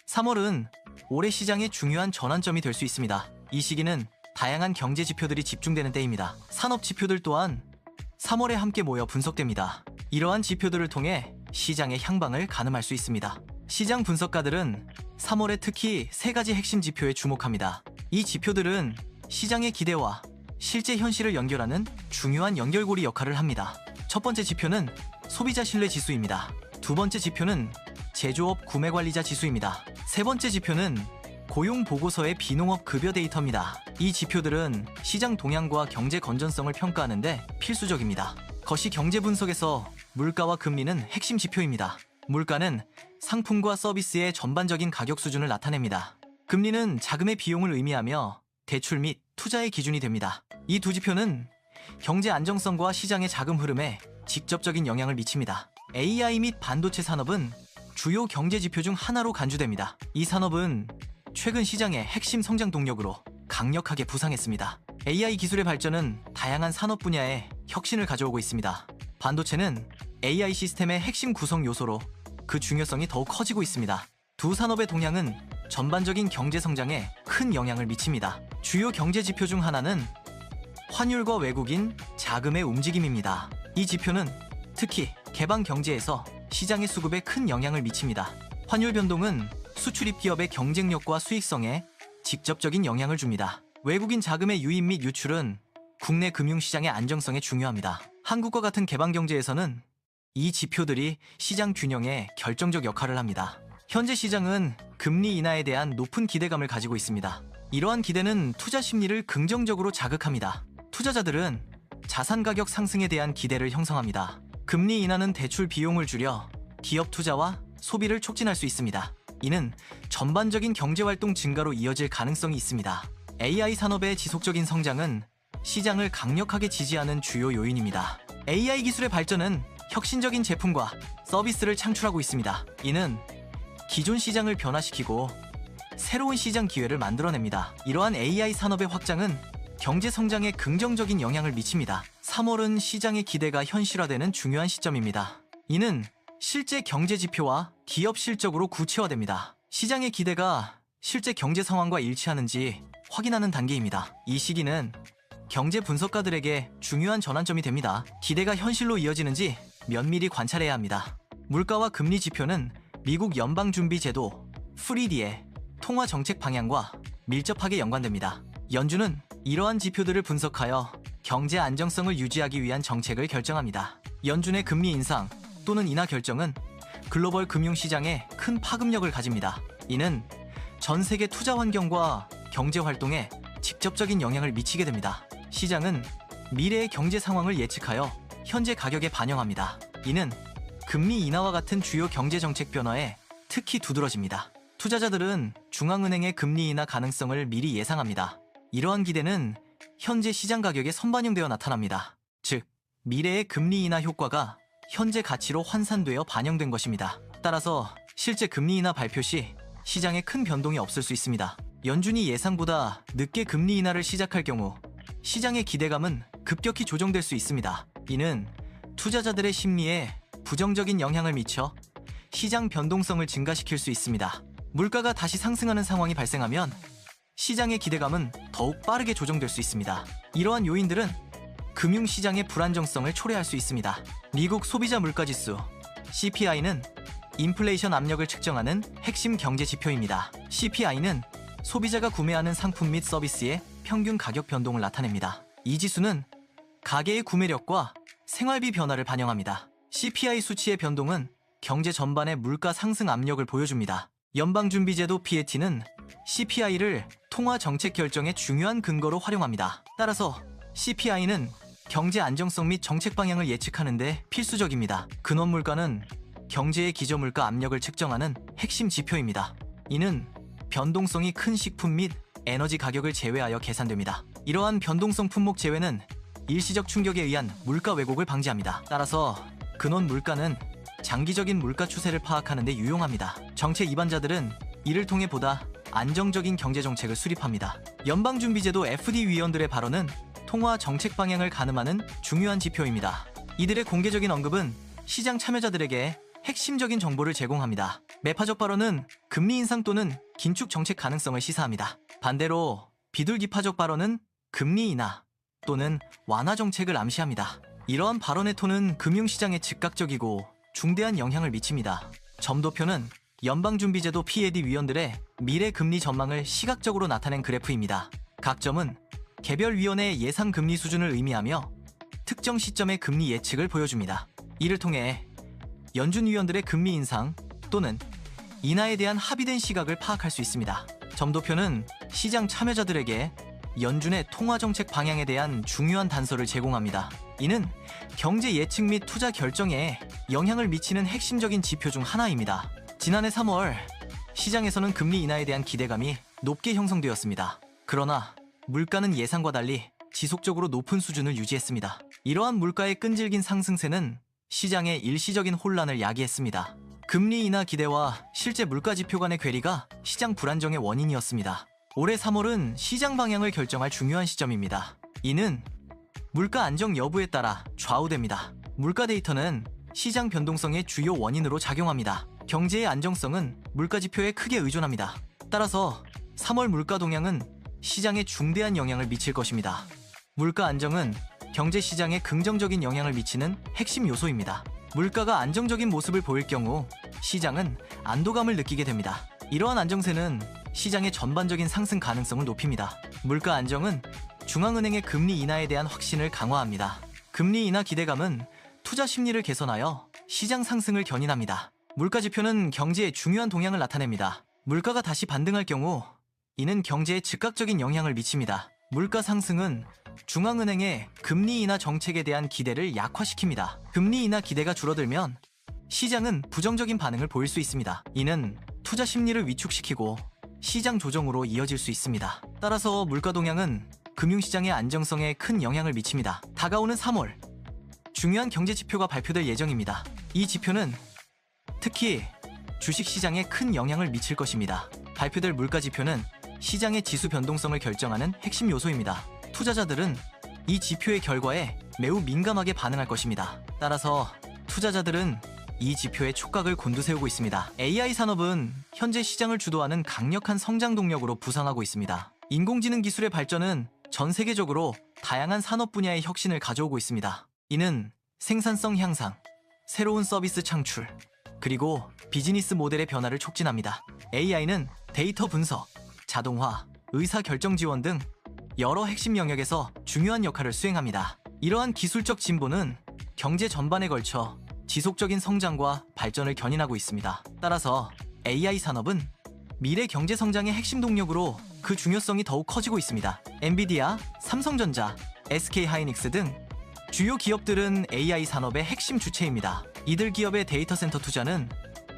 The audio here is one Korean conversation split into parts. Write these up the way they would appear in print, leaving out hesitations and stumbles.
3월은 올해 시장의 중요한 전환점이 될 수 있습니다. 이 시기는 다양한 경제 지표들이 집중되는 때입니다. 산업 지표들 또한 3월에 함께 모여 분석됩니다. 이러한 지표들을 통해 시장의 향방을 가늠할 수 있습니다. 시장 분석가들은 3월에 특히 3가지 핵심 지표에 주목합니다. 이 지표들은 시장의 기대와 실제 현실을 연결하는 중요한 연결고리 역할을 합니다. 첫 번째 지표는 소비자 신뢰 지수입니다. 두 번째 지표는 제조업 구매관리자 지수입니다. 세 번째 지표는 고용 보고서의 비농업 급여 데이터입니다. 이 지표들은 시장 동향과 경제 건전성을 평가하는데 필수적입니다. 거시 경제 분석에서 물가와 금리는 핵심 지표입니다. 물가는 상품과 서비스의 전반적인 가격 수준을 나타냅니다. 금리는 자금의 비용을 의미하며 대출 및 투자의 기준이 됩니다. 이 두 지표는 경제 안정성과 시장의 자금 흐름에 직접적인 영향을 미칩니다. AI 및 반도체 산업은 주요 경제 지표 중 하나로 간주됩니다. 이 산업은 최근 시장의 핵심 성장 동력으로 강력하게 부상했습니다. AI 기술의 발전은 다양한 산업 분야에 혁신을 가져오고 있습니다. 반도체는 AI 시스템의 핵심 구성 요소로 그 중요성이 더욱 커지고 있습니다. 두 산업의 동향은 전반적인 경제 성장에 큰 영향을 미칩니다. 주요 경제 지표 중 하나는 환율과 외국인 자금의 움직임입니다. 이 지표는 특히 개방 경제에서 시장의 수급에 큰 영향을 미칩니다. 환율 변동은 수출입 기업의 경쟁력과 수익성에 직접적인 영향을 줍니다. 외국인 자금의 유입 및 유출은 국내 금융시장의 안정성에 중요합니다. 한국과 같은 개방 경제에서는 이 지표들이 시장 균형에 결정적 역할을 합니다. 현재 시장은 금리 인하에 대한 높은 기대감을 가지고 있습니다. 이러한 기대는 투자 심리를 긍정적으로 자극합니다. 투자자들은 자산 가격 상승에 대한 기대를 형성합니다. 금리 인하는 대출 비용을 줄여 기업 투자와 소비를 촉진할 수 있습니다. 이는 전반적인 경제활동 증가로 이어질 가능성이 있습니다. AI 산업의 지속적인 성장은 시장을 강력하게 지지하는 주요 요인입니다. AI 기술의 발전은 혁신적인 제품과 서비스를 창출하고 있습니다. 이는 기존 시장을 변화시키고 새로운 시장 기회를 만들어냅니다. 이러한 AI 산업의 확장은 경제 성장에 긍정적인 영향을 미칩니다. 3월은 시장의 기대가 현실화되는 중요한 시점입니다. 이는 실제 경제 지표와 기업 실적으로 구체화됩니다. 시장의 기대가 실제 경제 상황과 일치하는지 확인하는 단계입니다. 이 시기는 경제 분석가들에게 중요한 전환점이 됩니다. 기대가 현실로 이어지는지 면밀히 관찰해야 합니다. 물가와 금리 지표는 미국 연방준비제도 FED의 통화 정책 방향과 밀접하게 연관됩니다. 연준은 이러한 지표들을 분석하여 경제 안정성을 유지하기 위한 정책을 결정합니다. 연준의 금리 인상 또는 인하 결정은 글로벌 금융시장에 큰 파급력을 가집니다. 이는 전 세계 투자 환경과 경제 활동에 직접적인 영향을 미치게 됩니다. 시장은 미래의 경제 상황을 예측하여 현재 가격에 반영합니다. 이는 금리 인하와 같은 주요 경제 정책 변화에 특히 두드러집니다. 투자자들은 중앙은행의 금리 인하 가능성을 미리 예상합니다. 이러한 기대는 현재 시장 가격에 선반영되어 나타납니다. 즉, 미래의 금리 인하 효과가 현재 가치로 환산되어 반영된 것입니다. 따라서 실제 금리 인하 발표 시 시장에 큰 변동이 없을 수 있습니다. 연준이 예상보다 늦게 금리 인하를 시작할 경우 시장의 기대감은 급격히 조정될 수 있습니다. 이는 투자자들의 심리에 부정적인 영향을 미쳐 시장 변동성을 증가시킬 수 있습니다. 물가가 다시 상승하는 상황이 발생하면 시장의 기대감은 더욱 빠르게 조정될 수 있습니다. 이러한 요인들은 금융시장의 불안정성을 초래할 수 있습니다. 미국 소비자 물가지수 CPI는 인플레이션 압력을 측정하는 핵심 경제 지표입니다. CPI는 소비자가 구매하는 상품 및 서비스의 평균 가격 변동을 나타냅니다. 이 지수는 가계의 구매력과 생활비 변화를 반영합니다. CPI 수치의 변동은 경제 전반의 물가 상승 압력을 보여줍니다. 연방준비제도 PAT는 CPI를 통화 정책 결정의 중요한 근거로 활용합니다. 따라서 CPI는 경제 안정성 및 정책 방향을 예측하는 데 필수적입니다. 근원 물가는 경제의 기저물가 압력을 측정하는 핵심 지표입니다. 이는 변동성이 큰 식품 및 에너지 가격을 제외하여 계산됩니다. 이러한 변동성 품목 제외는 일시적 충격에 의한 물가 왜곡을 방지합니다. 따라서 근원 물가는 장기적인 물가 추세를 파악하는 데 유용합니다. 정책 입안자들은 이를 통해 보다 안정적인 경제 정책을 수립합니다. 연방준비제도 FD 위원들의 발언은 통화 정책 방향을 가늠하는 중요한 지표입니다. 이들의 공개적인 언급은 시장 참여자들에게 핵심적인 정보를 제공합니다. 매파적 발언은 그 금리 인상 또는 긴축 정책 가능성을 시사합니다. 반대로 비둘기파적 발언은 금리 인하 또는 완화 정책을 암시합니다. 이러한 발언의 톤은 금융시장에 즉각적이고 중대한 영향을 미칩니다. 점도표는 연방준비제도 PED 위원들의 미래 금리 전망을 시각적으로 나타낸 그래프입니다. 각 점은 개별 위원의 예상 금리 수준을 의미하며 특정 시점의 금리 예측을 보여줍니다. 이를 통해 연준 위원들의 금리 인상 또는 인하에 대한 합의된 시각을 파악할 수 있습니다. 점도표는 시장 참여자들에게 연준의 통화정책 방향에 대한 중요한 단서를 제공합니다. 이는 경제 예측 및 투자 결정에 영향을 미치는 핵심적인 지표 중 하나입니다. 지난해 3월 시장에서는 금리 인하에 대한 기대감이 높게 형성되었습니다. 그러나 물가는 예상과 달리 지속적으로 높은 수준을 유지했습니다. 이러한 물가의 끈질긴 상승세는 시장의 일시적인 혼란을 야기했습니다. 금리 인하 기대와 실제 물가 지표 간의 괴리가 시장 불안정의 원인이었습니다. 올해 3월은 시장 방향을 결정할 중요한 시점입니다. 이는 물가 안정 여부에 따라 좌우됩니다. 물가 데이터는 시장 변동성의 주요 원인으로 작용합니다. 경제의 안정성은 물가 지표에 크게 의존합니다. 따라서 3월 물가 동향은 시장에 중대한 영향을 미칠 것입니다. 물가 안정은 경제 시장에 긍정적인 영향을 미치는 핵심 요소입니다. 물가가 안정적인 모습을 보일 경우 시장은 안도감을 느끼게 됩니다. 이러한 안정세는 시장의 전반적인 상승 가능성을 높입니다. 물가 안정은 중앙은행의 금리 인하에 대한 확신을 강화합니다. 금리 인하 기대감은 투자 심리를 개선하여 시장 상승을 견인합니다. 물가 지표는 경제의 중요한 동향을 나타냅니다. 물가가 다시 반등할 경우 이는 경제에 즉각적인 영향을 미칩니다. 물가 상승은 중앙은행의 금리 인하 정책에 대한 기대를 약화시킵니다. 금리 인하 기대가 줄어들면 시장은 부정적인 반응을 보일 수 있습니다. 이는 투자 심리를 위축시키고 시장 조정으로 이어질 수 있습니다. 따라서 물가 동향은 금융시장의 안정성에 큰 영향을 미칩니다. 다가오는 3월, 중요한 경제 지표가 발표될 예정입니다. 이 지표는 특히 주식시장에 큰 영향을 미칠 것입니다. 발표될 물가 지표는 시장의 지수 변동성을 결정하는 핵심 요소입니다. 투자자들은 이 지표의 결과에 매우 민감하게 반응할 것입니다. 따라서 투자자들은 이 지표에 촉각을 곤두세우고 있습니다. AI 산업은 현재 시장을 주도하는 강력한 성장 동력으로 부상하고 있습니다. 인공지능 기술의 발전은 전 세계적으로 다양한 산업 분야의 혁신을 가져오고 있습니다. 이는 생산성 향상, 새로운 서비스 창출, 그리고 비즈니스 모델의 변화를 촉진합니다. AI는 데이터 분석, 자동화, 의사결정 지원 등 여러 핵심 영역에서 중요한 역할을 수행합니다. 이러한 기술적 진보는 경제 전반에 걸쳐 지속적인 성장과 발전을 견인하고 있습니다. 따라서 AI 산업은 미래 경제 성장의 핵심 동력으로 그 중요성이 더욱 커지고 있습니다. 엔비디아, 삼성전자, SK하이닉스 등 주요 기업들은 AI 산업의 핵심 주체입니다. 이들 기업의 데이터 센터 투자는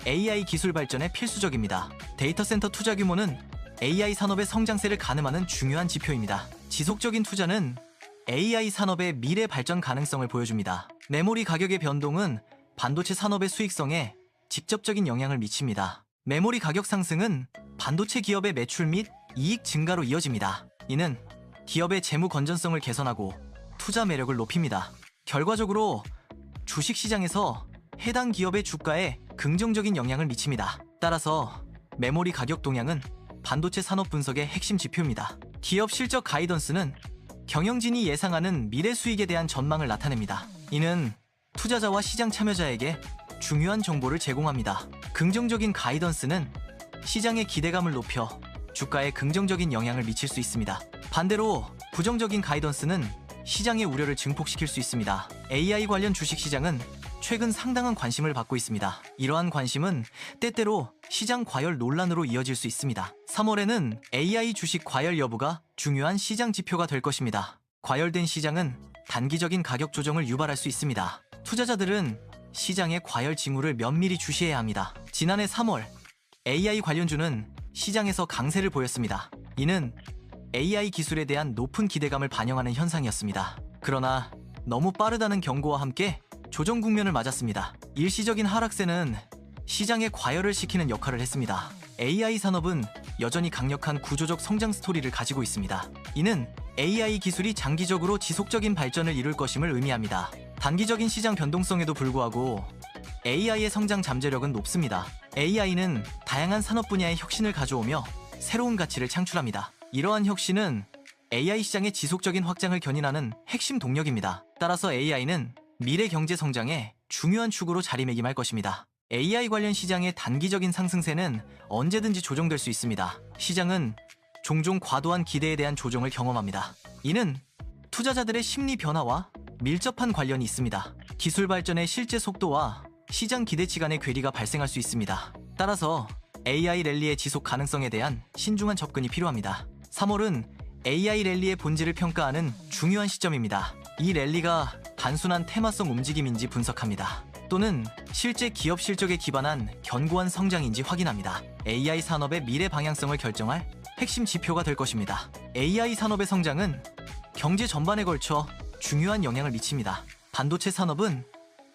AI 기술 발전에 필수적입니다. 데이터 센터 투자 규모는 AI 산업의 성장세를 가늠하는 중요한 지표입니다. 지속적인 투자는 AI 산업의 미래 발전 가능성을 보여줍니다. 메모리 가격의 변동은 반도체 산업의 수익성에 직접적인 영향을 미칩니다. 메모리 가격 상승은 반도체 기업의 매출 및 이익 증가로 이어집니다. 이는 기업의 재무 건전성을 개선하고 투자 매력을 높입니다. 결과적으로 주식시장에서 해당 기업의 주가에 긍정적인 영향을 미칩니다. 따라서 메모리 가격 동향은 반도체 산업 분석의 핵심 지표입니다. 기업 실적 가이던스는 경영진이 예상하는 미래 수익에 대한 전망을 나타냅니다. 이는 투자자와 시장 참여자에게 중요한 정보를 제공합니다. 긍정적인 가이던스는 시장의 기대감을 높여 주가에 긍정적인 영향을 미칠 수 있습니다. 반대로 부정적인 가이던스는 시장의 우려를 증폭시킬 수 있습니다. AI 관련 주식시장은 최근 상당한 관심을 받고 있습니다. 이러한 관심은 때때로 시장 과열 논란으로 이어질 수 있습니다. 3월에는 AI 주식 과열 여부가 중요한 시장 지표가 될 것입니다. 과열된 시장은 단기적인 가격 조정을 유발할 수 있습니다. 투자자들은 시장의 과열 징후를 면밀히 주시해야 합니다. 지난해 3월 AI 관련주는 시장에서 강세를 보였습니다. 이는 AI 기술에 대한 높은 기대감을 반영하는 현상이었습니다. 그러나 너무 빠르다는 경고와 함께 조정 국면을 맞았습니다. 일시적인 하락세는 시장의 과열을 시키는 역할을 했습니다. AI 산업은 여전히 강력한 구조적 성장 스토리를 가지고 있습니다. 이는 AI 기술이 장기적으로 지속적인 발전을 이룰 것임을 의미합니다. 단기적인 시장 변동성에도 불구하고 AI의 성장 잠재력은 높습니다. AI는 다양한 산업 분야의 혁신을 가져오며 새로운 가치를 창출합니다. 이러한 혁신은 AI 시장의 지속적인 확장을 견인하는 핵심 동력입니다. 따라서 AI는 미래 경제 성장의 중요한 축으로 자리매김할 것입니다. AI 관련 시장의 단기적인 상승세는 언제든지 조정될 수 있습니다. 시장은 종종 과도한 기대에 대한 조정을 경험합니다. 이는 투자자들의 심리 변화와 밀접한 관련이 있습니다. 기술 발전의 실제 속도와 시장 기대치 간의 괴리가 발생할 수 있습니다. 따라서 AI 랠리의 지속 가능성에 대한 신중한 접근이 필요합니다. 3월은 AI 랠리의 본질을 평가하는 중요한 시점입니다. 이 랠리가 단순한 테마성 움직임인지 분석합니다. 또는 실제 기업 실적에 기반한 견고한 성장인지 확인합니다. AI 산업의 미래 방향성을 결정할 핵심 지표가 될 것입니다. AI 산업의 성장은 경제 전반에 걸쳐 중요한 영향을 미칩니다. 반도체 산업은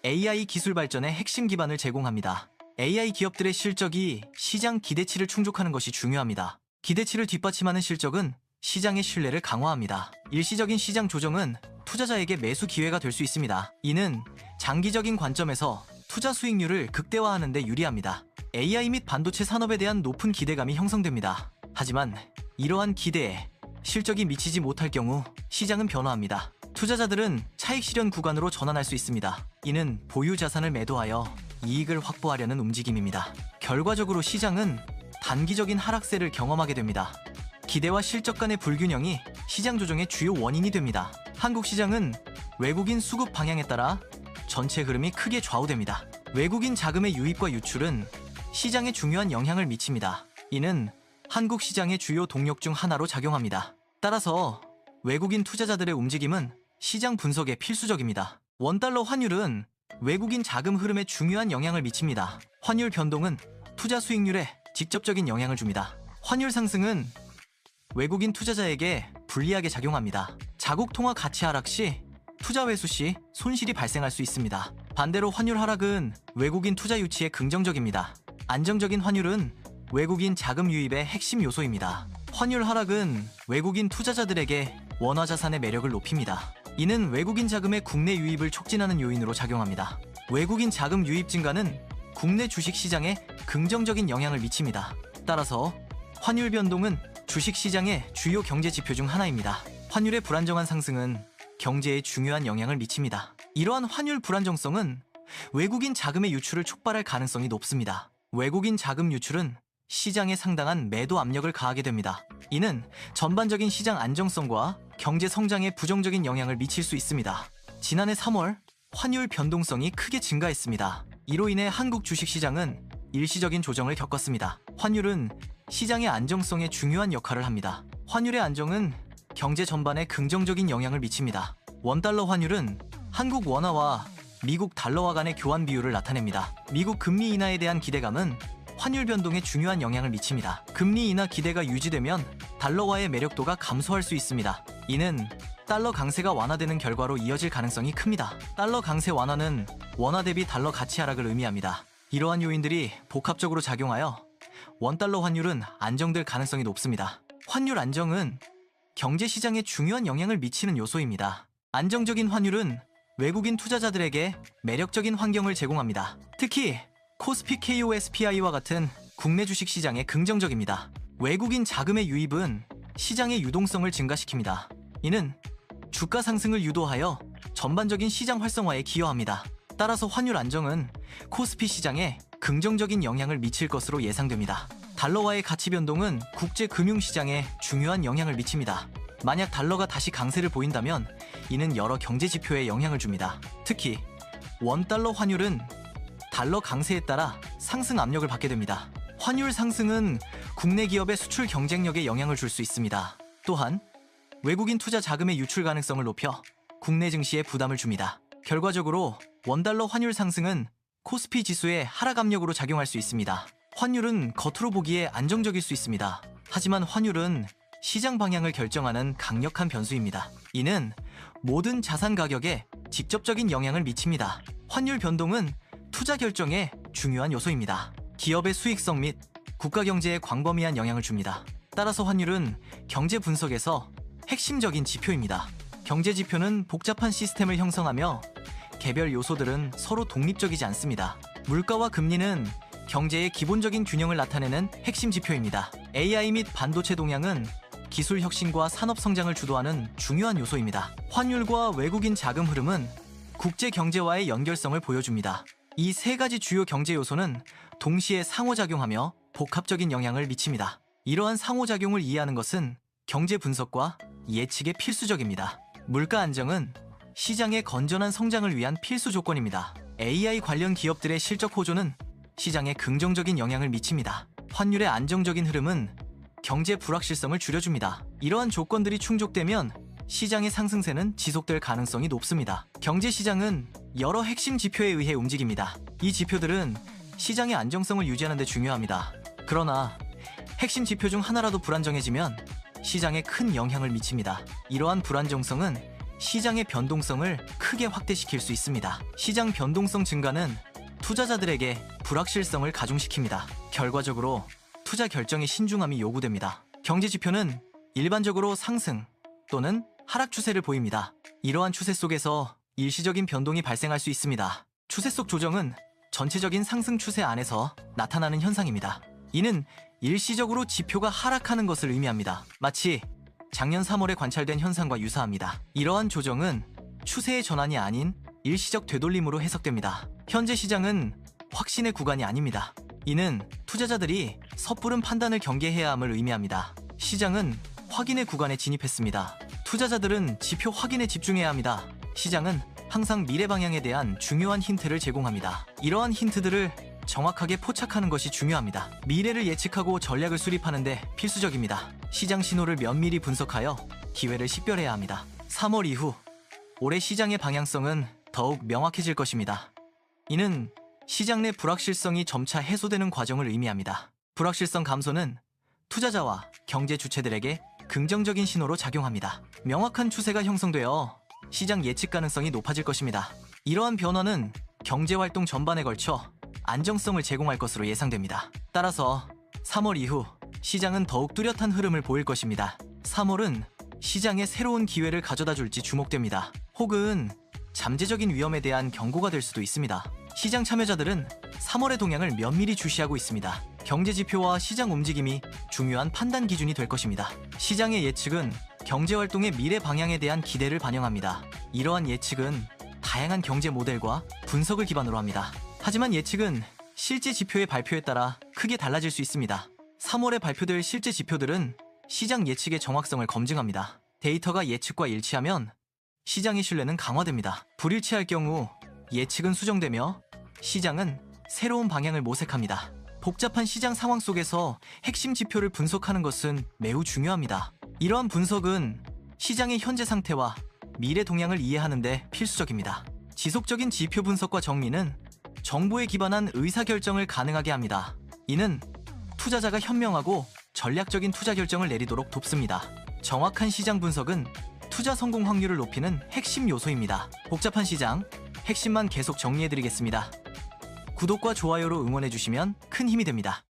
AI 기술 발전의 핵심 기반을 제공합니다. AI 기업들의 실적이 시장 기대치를 충족하는 것이 중요합니다. 기대치를 뒷받침하는 실적은 시장의 신뢰를 강화합니다. 일시적인 시장 조정은 투자자에게 매수 기회가 될 수 있습니다. 이는 장기적인 관점에서 투자 수익률을 극대화하는 데 유리합니다. AI 및 반도체 산업에 대한 높은 기대감이 형성됩니다. 하지만 이러한 기대에 실적이 미치지 못할 경우 시장은 변화합니다. 투자자들은 차익 실현 구간으로 전환할 수 있습니다. 이는 보유 자산을 매도하여 이익을 확보하려는 움직임입니다. 결과적으로 시장은 단기적인 하락세를 경험하게 됩니다. 기대와 실적 간의 불균형이 시장 조정의 주요 원인이 됩니다. 한국 시장은 외국인 수급 방향에 따라 전체 흐름이 크게 좌우됩니다. 외국인 자금의 유입과 유출은 시장에 중요한 영향을 미칩니다. 이는 한국 시장의 주요 동력 중 하나로 작용합니다. 따라서 외국인 투자자들의 움직임은 시장 분석에 필수적입니다. 원달러 환율은 외국인 자금 흐름에 중요한 영향을 미칩니다. 환율 변동은 투자 수익률에 직접적인 영향을 줍니다. 환율 상승은 외국인 투자자에게 불리하게 작용합니다. 자국 통화 가치 하락 시 투자 회수 시 손실이 발생할 수 있습니다. 반대로 환율 하락은 외국인 투자 유치에 긍정적입니다. 안정적인 환율은 외국인 자금 유입의 핵심 요소입니다. 환율 하락은 외국인 투자자들에게 원화 자산의 매력을 높입니다. 이는 외국인 자금의 국내 유입을 촉진하는 요인으로 작용합니다. 외국인 자금 유입 증가는 국내 주식 시장에 긍정적인 영향을 미칩니다. 따라서 환율 변동은 주식 시장의 주요 경제 지표 중 하나입니다. 환율의 불안정한 상승은 경제에 중요한 영향을 미칩니다. 이러한 환율 불안정성은 외국인 자금의 유출을 촉발할 가능성이 높습니다. 외국인 자금 유출은 시장에 상당한 매도 압력을 가하게 됩니다. 이는 전반적인 시장 안정성과 경제 성장에 부정적인 영향을 미칠 수 있습니다. 지난해 3월 환율 변동성이 크게 증가했습니다. 이로 인해 한국 주식시장은 일시적인 조정을 겪었습니다. 환율은 시장의 안정성에 중요한 역할을 합니다. 환율의 안정은 경제 전반에 긍정적인 영향을 미칩니다. 원달러 환율은 한국 원화와 미국 달러와 간의 교환 비율을 나타냅니다. 미국 금리 인하에 대한 기대감은 환율 변동에 중요한 영향을 미칩니다. 금리 인하 기대가 유지되면 달러화의 매력도가 감소할 수 있습니다. 이는 달러 강세가 완화되는 결과로 이어질 가능성이 큽니다. 달러 강세 완화는 원화 대비 달러 가치 하락을 의미합니다. 이러한 요인들이 복합적으로 작용하여 원달러 환율은 안정될 가능성이 높습니다. 환율 안정은 경제 시장에 중요한 영향을 미치는 요소입니다. 안정적인 환율은 외국인 투자자들에게 매력적인 환경을 제공합니다. 특히 코스피 KOSPI와 같은 국내 주식 시장에 긍정적입니다. 외국인 자금의 유입은 시장의 유동성을 증가시킵니다. 이는 주가 상승을 유도하여 전반적인 시장 활성화에 기여합니다. 따라서 환율 안정은 코스피 시장에 긍정적인 영향을 미칠 것으로 예상됩니다. 달러와의 가치 변동은 국제 금융 시장에 중요한 영향을 미칩니다. 만약 달러가 다시 강세를 보인다면 이는 여러 경제 지표에 영향을 줍니다. 특히 원달러 환율은 달러 강세에 따라 상승 압력을 받게 됩니다. 환율 상승은 국내 기업의 수출 경쟁력에 영향을 줄 수 있습니다. 또한 외국인 투자 자금의 유출 가능성을 높여 국내 증시에 부담을 줍니다. 결과적으로 원달러 환율 상승은 코스피 지수에 하락 압력으로 작용할 수 있습니다. 환율은 겉으로 보기에 안정적일 수 있습니다. 하지만 환율은 시장 방향을 결정하는 강력한 변수입니다. 이는 모든 자산 가격에 직접적인 영향을 미칩니다. 환율 변동은 투자 결정에 중요한 요소입니다. 기업의 수익성 및 국가 경제에 광범위한 영향을 줍니다. 따라서 환율은 경제 분석에서 핵심적인 지표입니다. 경제 지표는 복잡한 시스템을 형성하며 개별 요소들은 서로 독립적이지 않습니다. 물가와 금리는 경제의 기본적인 균형을 나타내는 핵심 지표입니다. AI 및 반도체 동향은 기술 혁신과 산업 성장을 주도하는 중요한 요소입니다. 환율과 외국인 자금 흐름은 국제 경제와의 연결성을 보여줍니다. 이 세 가지 주요 경제 요소는 동시에 상호작용하며 복합적인 영향을 미칩니다. 이러한 상호작용을 이해하는 것은 경제 분석과 예측에 필수적입니다. 물가 안정은 시장의 건전한 성장을 위한 필수 조건입니다. AI 관련 기업들의 실적 호조는 시장에 긍정적인 영향을 미칩니다. 환율의 안정적인 흐름은 경제 불확실성을 줄여줍니다. 이러한 조건들이 충족되면 시장의 상승세는 지속될 가능성이 높습니다. 경제 시장은 여러 핵심 지표에 의해 움직입니다. 이 지표들은 시장의 안정성을 유지하는 데 중요합니다. 그러나 핵심 지표 중 하나라도 불안정해지면 시장에 큰 영향을 미칩니다. 이러한 불안정성은 시장의 변동성을 크게 확대시킬 수 있습니다. 시장 변동성 증가는 투자자들에게 불확실성을 가중시킵니다. 결과적으로 투자 결정의 신중함이 요구됩니다. 경제 지표는 일반적으로 상승 또는 하락 추세를 보입니다. 이러한 추세 속에서 일시적인 변동이 발생할 수 있습니다. 추세 속 조정은 전체적인 상승 추세 안에서 나타나는 현상입니다. 이는 일시적으로 지표가 하락하는 것을 의미합니다. 마치 작년 3월에 관찰된 현상과 유사합니다. 이러한 조정은 추세의 전환이 아닌 일시적 되돌림으로 해석됩니다. 현재 시장은 확신의 구간이 아닙니다. 이는 투자자들이 섣부른 판단을 경계해야 함을 의미합니다. 시장은 확인의 구간에 진입했습니다. 투자자들은 지표 확인에 집중해야 합니다. 시장은 항상 미래 방향에 대한 중요한 힌트를 제공합니다. 이러한 힌트들을 정확하게 포착하는 것이 중요합니다. 미래를 예측하고 전략을 수립하는 데 필수적입니다. 시장 신호를 면밀히 분석하여 기회를 식별해야 합니다. 3월 이후 올해 시장의 방향성은 더욱 명확해질 것입니다. 이는 시장 내 불확실성이 점차 해소되는 과정을 의미합니다. 불확실성 감소는 투자자와 경제 주체들에게 긍정적인 신호로 작용합니다. 명확한 추세가 형성되어 시장 예측 가능성이 높아질 것입니다. 이러한 변화는 경제활동 전반에 걸쳐 안정성을 제공할 것으로 예상됩니다. 따라서 3월 이후 시장은 더욱 뚜렷한 흐름을 보일 것입니다. 3월은 시장에 새로운 기회를 가져다 줄지 주목됩니다. 혹은 잠재적인 위험에 대한 경고가 될 수도 있습니다. 시장 참여자들은 3월의 동향을 면밀히 주시하고 있습니다. 경제 지표와 시장 움직임이 중요한 판단 기준이 될 것입니다. 시장의 예측은 경제활동의 미래 방향에 대한 기대를 반영합니다. 이러한 예측은 다양한 경제 모델과 분석을 기반으로 합니다. 하지만 예측은 실제 지표의 발표에 따라 크게 달라질 수 있습니다. 3월에 발표될 실제 지표들은 시장 예측의 정확성을 검증합니다. 데이터가 예측과 일치하면 시장의 신뢰는 강화됩니다. 불일치할 경우 예측은 수정되며 시장은 새로운 방향을 모색합니다. 복잡한 시장 상황 속에서 핵심 지표를 분석하는 것은 매우 중요합니다. 이러한 분석은 시장의 현재 상태와 미래 동향을 이해하는 데 필수적입니다. 지속적인 지표 분석과 정리는 정보에 기반한 의사결정을 가능하게 합니다. 이는 투자자가 현명하고 전략적인 투자 결정을 내리도록 돕습니다. 정확한 시장 분석은 투자 성공 확률을 높이는 핵심 요소입니다. 복잡한 시장, 핵심만 계속 정리해드리겠습니다. 구독과 좋아요로 응원해주시면 큰 힘이 됩니다.